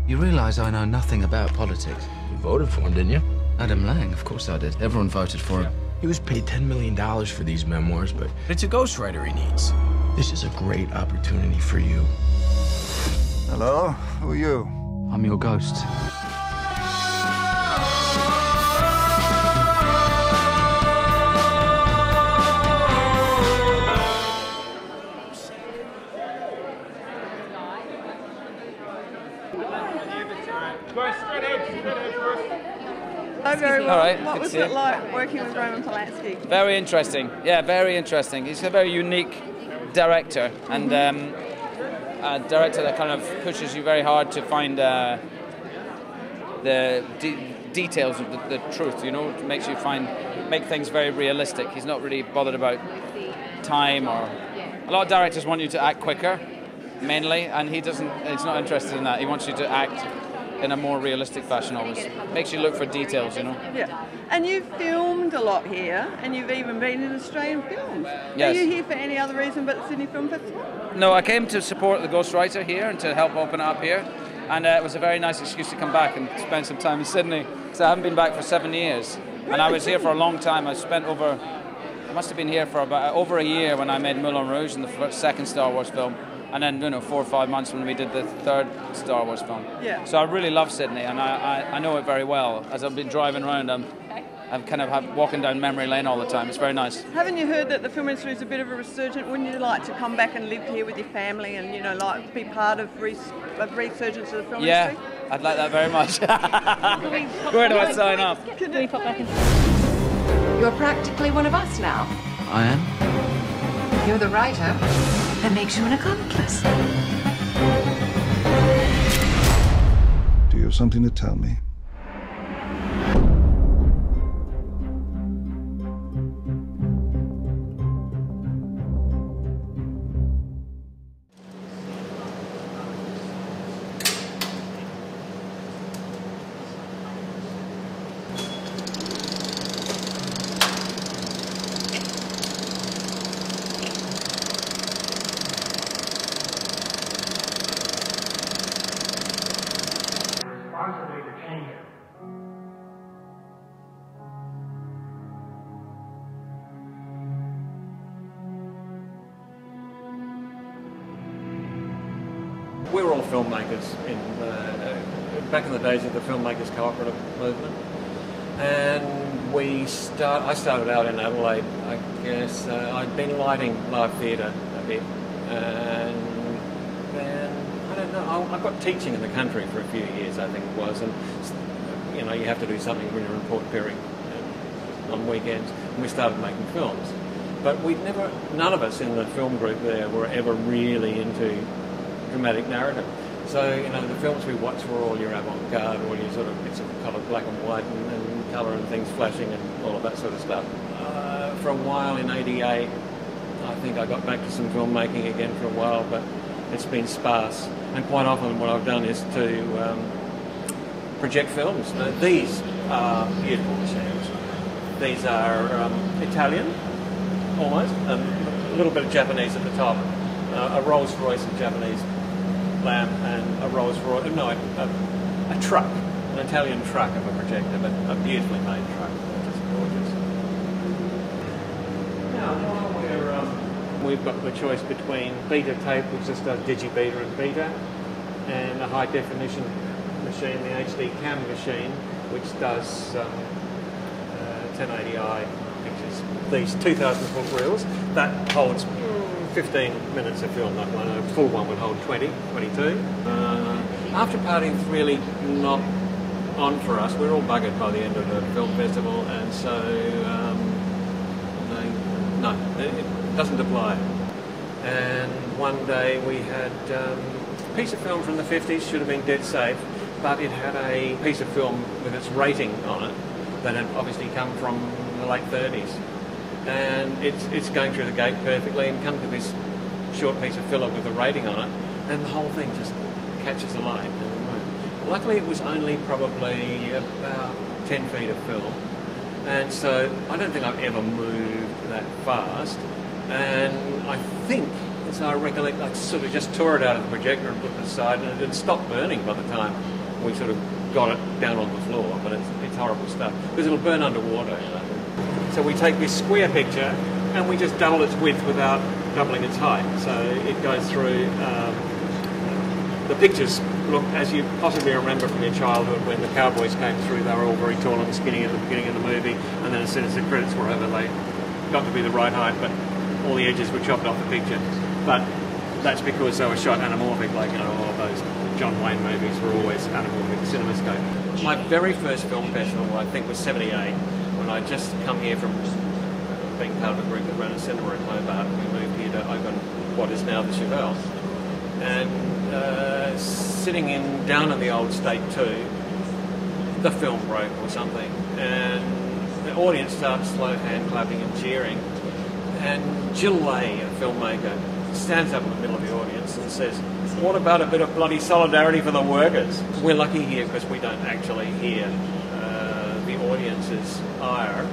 You realise I know nothing about politics? You voted for him, didn't you? Adam Lang, of course I did. Everyone voted for him. He was paid $10 million for these memoirs, but it's a ghostwriter he needs. This is a great opportunity for you. Hello? Who are you? I'm your ghost. Oh, very well. All right, What was it like working with Roman Polanski? Very interesting. Yeah, very interesting. He's a very unique director, and a director that kind of pushes you very hard to find the details of the truth. You know, it makes you make things very realistic. He's not really bothered about time, or a lot of directors want you to act quicker, mainly, and he doesn't. He's not interested in that. He wants you to act in a more realistic fashion always. Makes you look for details, you know. Yeah. And you've filmed a lot here, and you've even been in Australian films. Yes. Are you here for any other reason but the Sydney Film Festival? No, I came to support the ghostwriter here and to help open it up here. And it was a very nice excuse to come back and spend some time in Sydney, because I haven't been back for 7 years. And I was here for a long time. I must have been here for about over a year when I made Moulin Rouge in the second Star Wars film. And then, 4 or 5 months when we did the third Star Wars film. Yeah. So I really love Sydney, and I know it very well. As I've been driving around, I'm kind of walking down memory lane all the time. It's very nice. Haven't you heard that the film industry is a bit of a resurgence? Wouldn't you like to come back and live here with your family and, like be part of resurgence of the film industry? Yeah, I'd like that very much. Where do I sign up? Can we pop back in? You're practically one of us now. I am? You're the writer. That makes you an accomplice. Do you have something to tell me? We were all filmmakers back in the days of the filmmakers cooperative movement, and I started out in Adelaide. I guess I'd been lighting live theatre a bit, and then I don't know. I got teaching in the country for a few years, I think it was, and you have to do something when you're in Port Pirie on weekends, and we started making films. But none of us in the film group there were ever really into dramatic narrative. So, the films we watched were all your avant-garde, all your sort of bits of colour, black and white, and colour and things flashing and all of that sort of stuff. For a while in '88, I think I got back to some filmmaking again for a while, but it's been sparse. And quite often what I've done is to project films. These are beautiful machines. These are Italian, almost, a little bit of Japanese at the top, a Rolls-Royce of Japanese lamp, and a Rolls-Royce, a truck, an Italian truck of a projector, but a beautifully made truck, just gorgeous. Now, we've got the choice between beta tape, which just does digibeta and beta, and a high definition machine, the HD cam machine, which does 1080i pictures. These 2,000 foot reels, that holds 15 minutes of film. That one, a full one would hold 22. After party's really not on for us. We're all buggered by the end of the film festival, and so no, it doesn't apply. And one day we had a piece of film from the 50s, should have been dead safe, but it had a piece of film with its rating on it that had obviously come from the late 30s. And it's going through the gate perfectly, and come to this short piece of filler with a rating on it, and the whole thing just catches a light. Luckily it was only probably about 10 feet of film, and so I don't think I've ever moved that fast, and I think, as I recollect, I sort of just tore it out of the projector and put it aside, and it had stopped burning by the time we sort of got it down on the floor, but it's horrible stuff because it'll burn underwater. You know? So we take this square picture and we just double its width without doubling its height. So it goes through. The pictures look, as you possibly remember from your childhood, when the cowboys came through, they were all very tall and skinny at the beginning of the movie, and then as soon as the credits were over, they got to be the right height, but all the edges were chopped off the picture. But that's because they were shot anamorphic, like, you know, all of those John Wayne movies were always anamorphic cinemascope. My very first film festival, I think, was '78, when I'd just come here from being part of a group that ran a cinema in Hobart. We moved here to open what is now the Chevelle. And sitting down in the old State 2, the film broke or something, and the audience started slow hand clapping and cheering. And Jill Lay, a filmmaker, stands up in the middle of the audience and says, "What about a bit of bloody solidarity for the workers?" We're lucky here because we don't actually hear the audience's ire.